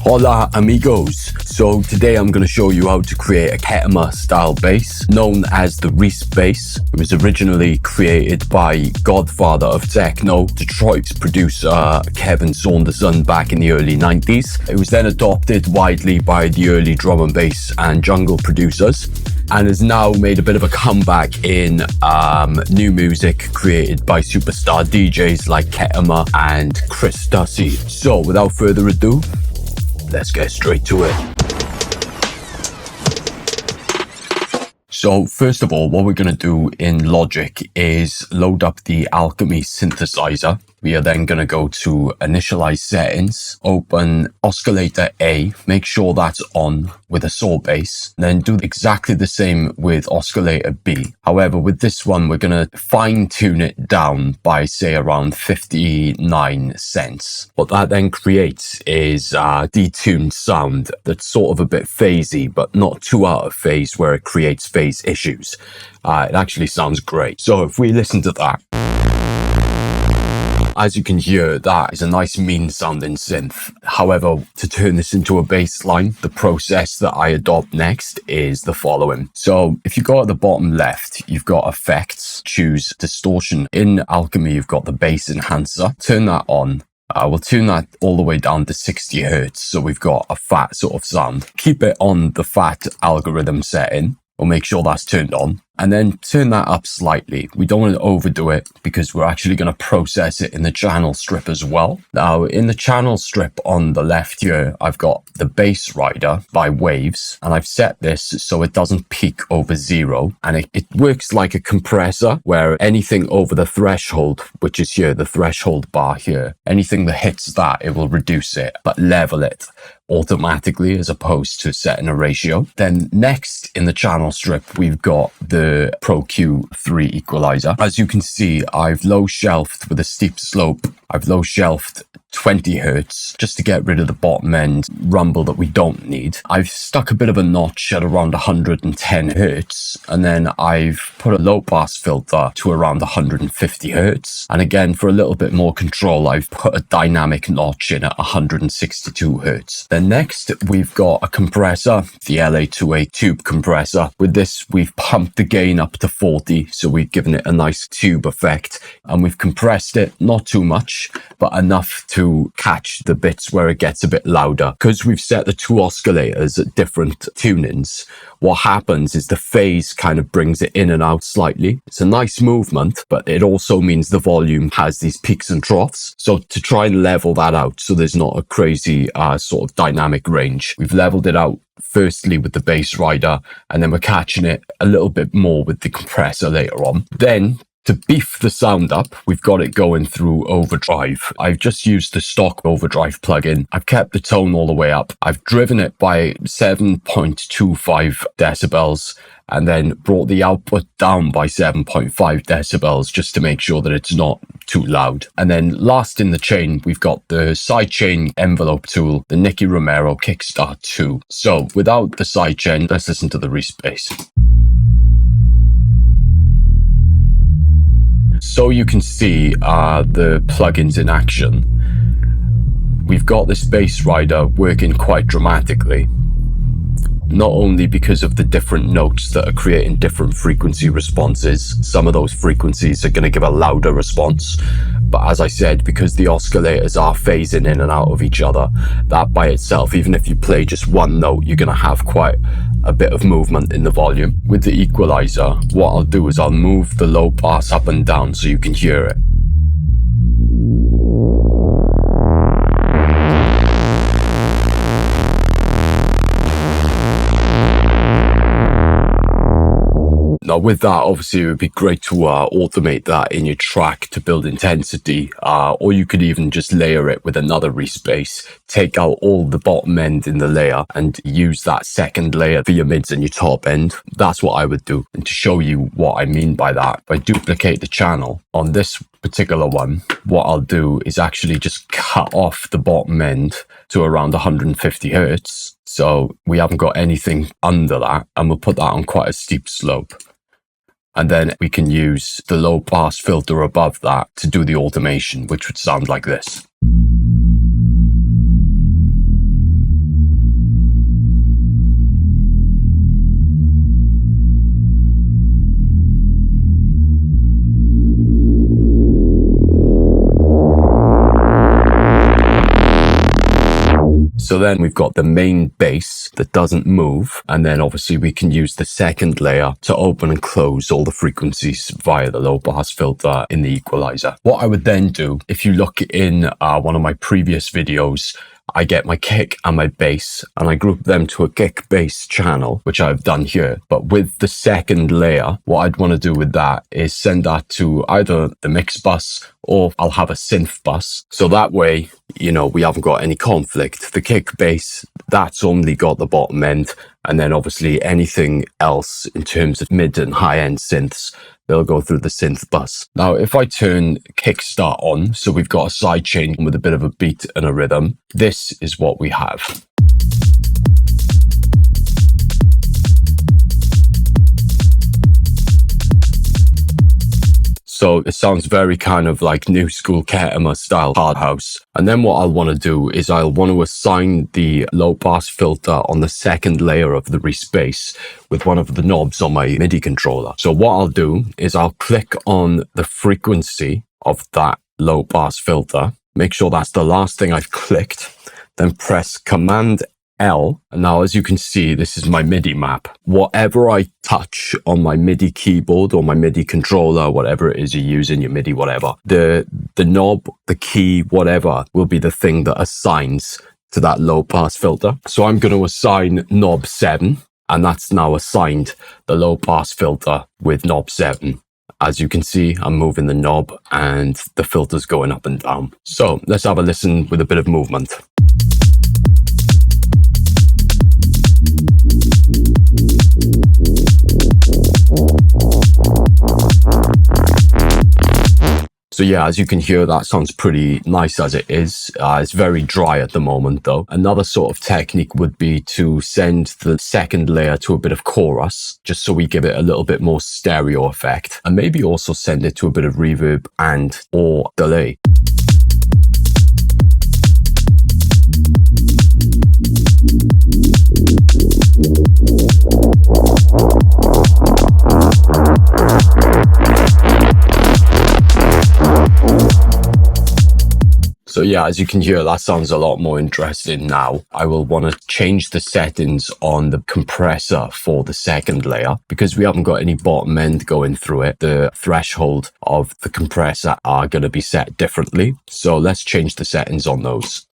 Hola amigos! So today I'm going to show you how to create a Kettema style bass known as the Reese bass. It was originally created by godfather of techno, Detroit producer Kevin Saunderson back in the early 90s. It was then adopted widely by the early drum and bass and jungle producers, and has now made a bit of a comeback in new music created by superstar DJs like Kettema and Chris Dussy. So without further ado, let's get straight to it. So first of all, what we're going to do in Logic is load up the Alchemy synthesizer. We are then going to go to initialize settings, open oscillator A, make sure that's on with a saw bass, then do exactly the same with oscillator B. However, with this one, we're going to fine tune it down by say around 59 cents. What that then creates is a detuned sound that's sort of a bit phasey, but not too out of phase where it creates phase issues. It actually sounds great. So if we listen to that, as you can hear, that is a nice mean sounding synth. However, to turn this into a bass line, the process that I adopt next is the following. So if you go at the bottom left, you've got effects, choose distortion. In Alchemy, you've got the bass enhancer. Turn that on. We'll tune that all the way down to 60 hertz. So we've got a fat sort of sound. Keep it on the fat algorithm setting. We'll make sure that's turned on, and then turn that up slightly. We don't want to overdo it because we're actually going to process it in the channel strip as well. Now, in the channel strip on the left here, I've got the bass rider by Waves, and I've set this so it doesn't peak over 0. And it works like a compressor where anything over the threshold, which is here, the threshold bar here, anything that hits that, it will reduce it, but level it automatically as opposed to setting a ratio. Then next in the channel strip, we've got the Pro Q3 equalizer. As you can see, I've low shelved with a steep slope. I've low shelved 20 hertz just to get rid of the bottom end rumble that we don't need. I've stuck a bit of a notch at around 110 hertz, and then I've put a low pass filter to around 150 hertz. And again, for a little bit more control, I've put a dynamic notch in at 162 hertz. Then next, we've got a compressor, the LA2A tube compressor. With this, we've pumped the gain up to 40, so we've given it a nice tube effect, and we've compressed it, not too much, but enough to catch the bits where it gets a bit louder. Because we've set the two oscillators at different tunings, what happens is the phase kind of brings it in and out slightly. It's a nice movement, but it also means the volume has these peaks and troughs. So to try and level that out so there's not a crazy sort of dynamic range, we've leveled it out firstly with the bass rider, and then we're catching it a little bit more with the compressor later on. Then to beef the sound up, we've got it going through overdrive. I've just used the stock overdrive plugin. I've kept the tone all the way up. I've driven it by 7.25 decibels and then brought the output down by 7.5 decibels just to make sure that it's not too loud. And then last in the chain, we've got the sidechain envelope tool, the Nicky Romero Kickstart 2. So without the sidechain, let's listen to the Reese bass. So you can see the plugins in action. We've got this bass rider working quite dramatically, not only because of the different notes that are creating different frequency responses. Some of those frequencies are going to give a louder response, but as I said, because the oscillators are phasing in and out of each other, that by itself, even if you play just one note, you're going to have quite a bit of movement in the volume. With the equalizer, what I'll do is I'll move the low pass up and down so you can hear it. Now with that, obviously it would be great to automate that in your track to build intensity, or you could even just layer it with another Reese bass, take out all the bottom end in the layer and use that second layer for your mids and your top end. That's what I would do. And to show you what I mean by that, if I duplicate the channel on this particular one, what I'll do is actually just cut off the bottom end to around 150 hertz. So we haven't got anything under that, and we'll put that on quite a steep slope. And then we can use the low pass filter above that to do the automation, which would sound like this. So then we've got the main bass that doesn't move. And then obviously we can use the second layer to open and close all the frequencies via the low pass filter in the equalizer. What I would then do, if you look in one of my previous videos, I get my kick and my bass and I group them to a kick bass channel, which I've done here. But with the second layer, what I'd want to do with that is send that to either the mix bus or I'll have a synth bus. So that way, you know, we haven't got any conflict. The kick bass, that's only got the bottom end. And then obviously anything else in terms of mid and high end synths, they'll go through the synth bus. Now, if I turn kickstart on, so we've got a side chain with a bit of a beat and a rhythm, this is what we have. So it sounds very kind of like new school Kettema style hard house. And then what I'll want to do is I'll want to assign the low pass filter on the second layer of the Reese bass with one of the knobs on my MIDI controller. So what I'll do is I'll click on the frequency of that low pass filter, make sure that's the last thing I've clicked, then press Command L. And now, as you can see, this is my MIDI map. Whatever I touch on my MIDI keyboard or my MIDI controller, whatever it is you use in your MIDI, whatever, the knob, the key, whatever, will be the thing that assigns to that low pass filter. So I'm going to assign knob 7, and that's now assigned the low pass filter with knob 7. As you can see, I'm moving the knob and the filter's going up and down. So let's have a listen with a bit of movement. So yeah, as you can hear, that sounds pretty nice as it is. It's very dry at the moment though. Another sort of technique would be to send the second layer to a bit of chorus, just so we give it a little bit more stereo effect, and maybe also send it to a bit of reverb and or delay. So yeah, as you can hear, that sounds a lot more interesting now. I will want to change the settings on the compressor for the second layer because we haven't got any bottom end going through it. The threshold of the compressor are going to be set differently. So let's change the settings on those.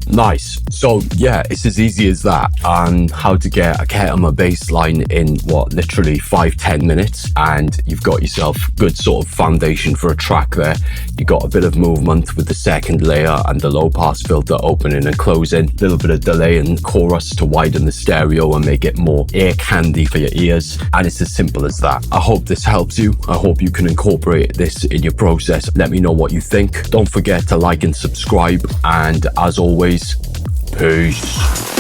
Nice. So yeah, it's as easy as that, and how to get a Kettema bass line in what, literally 5-10 minutes, and you've got yourself good sort of foundation for a track there. You got a bit of movement with the second layer and the low pass filter opening and closing, a little bit of delay and chorus to widen the stereo and make it more ear candy for your ears, and it's as simple as that. I hope this helps you. I hope you can incorporate this in your process. Let me know what you think. Don't forget to like and subscribe, and as always, peace.